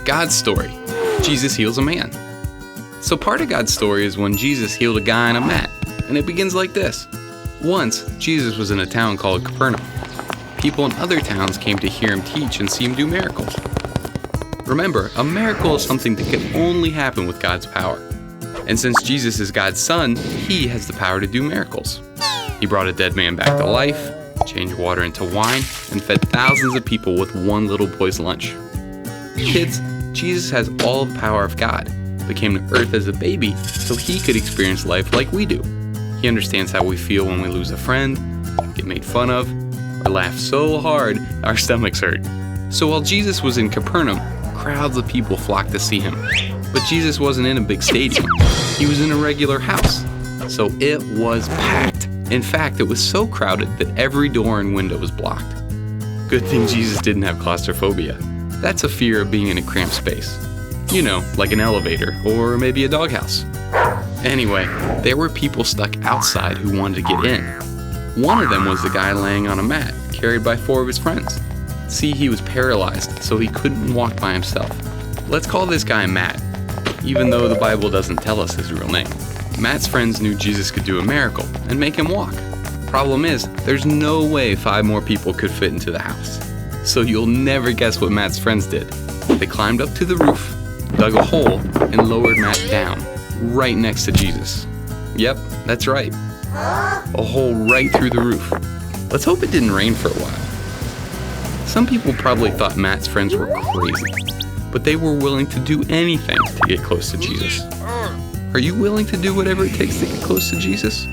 God's story. Jesus heals a man. So part of God's story is when Jesus healed a guy on a mat, and it begins like this. Once, Jesus was in a town called Capernaum. People in other towns came to hear him teach and see him do miracles. Remember, a miracle is something that can only happen with God's power. And since Jesus is God's son, he has the power to do miracles. He brought a dead man back to life, changed water into wine, and fed thousands of people with one little boy's lunch. Kids, Jesus has all the power of God, but came to earth as a baby so he could experience life like we do. He understands how we feel when we lose a friend, get made fun of, or laugh so hard our stomachs hurt. So while Jesus was in Capernaum, crowds of people flocked to see him. But Jesus wasn't in a big stadium. He was in a regular house. So it was packed. In fact, it was so crowded that every door and window was blocked. Good thing Jesus didn't have claustrophobia. That's a fear of being in a cramped space. You know, like an elevator or maybe a doghouse. Anyway, there were people stuck outside who wanted to get in. One of them was the guy laying on a mat, carried by 4 of his friends. See, he was paralyzed, so he couldn't walk by himself. Let's call this guy Matt, even though the Bible doesn't tell us his real name. Matt's friends knew Jesus could do a miracle and make him walk. Problem is, there's no way 5 more people could fit into the house. So you'll never guess what Matt's friends did. They climbed up to the roof, dug a hole, and lowered Matt down, right next to Jesus. Yep, that's right. A hole right through the roof. Let's hope it didn't rain for a while. Some people probably thought Matt's friends were crazy, but they were willing to do anything to get close to Jesus. Are you willing to do whatever it takes to get close to Jesus?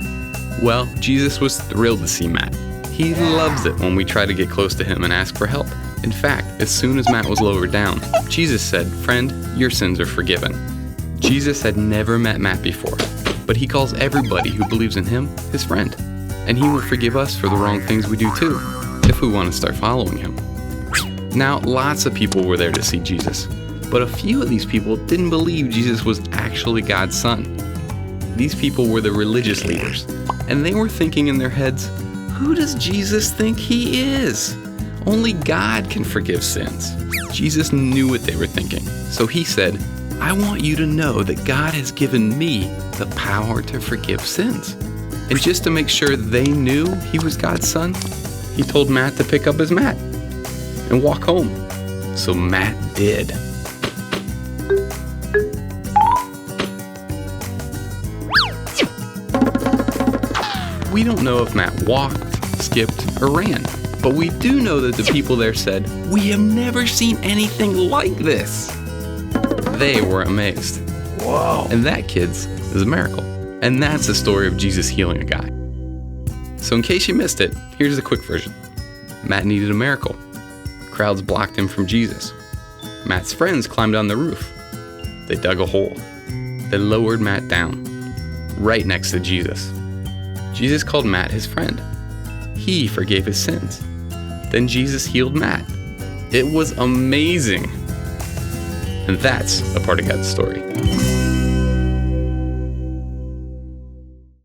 Well, Jesus was thrilled to see Matt. He loves it when we try to get close to him and ask for help. In fact, as soon as Matt was lowered down, Jesus said, "Friend, your sins are forgiven." Jesus had never met Matt before, but he calls everybody who believes in him his friend. And he will forgive us for the wrong things we do too, if we want to start following him. Now, lots of people were there to see Jesus, but a few of these people didn't believe Jesus was actually God's son. These people were the religious leaders, and they were thinking in their heads, who does Jesus think he is? Only God can forgive sins. Jesus knew what they were thinking, so he said, I want you to know that God has given me the power to forgive sins. And just to make sure they knew he was God's son, he told Matt to pick up his mat and walk home. So Matt did. We don't know if Matt walked, skipped, or ran, but we do know that the people there said, we have never seen anything like this. They were amazed. Whoa. And that, kids, is a miracle. And that's the story of Jesus healing a guy. So in case you missed it, here's the quick version. Matt needed a miracle. Crowds blocked him from Jesus. Matt's friends climbed on the roof. They dug a hole. They lowered Matt down, right next to Jesus. Jesus called Matt his friend. He forgave his sins. Then Jesus healed Matt. It was amazing. And that's a part of God's story.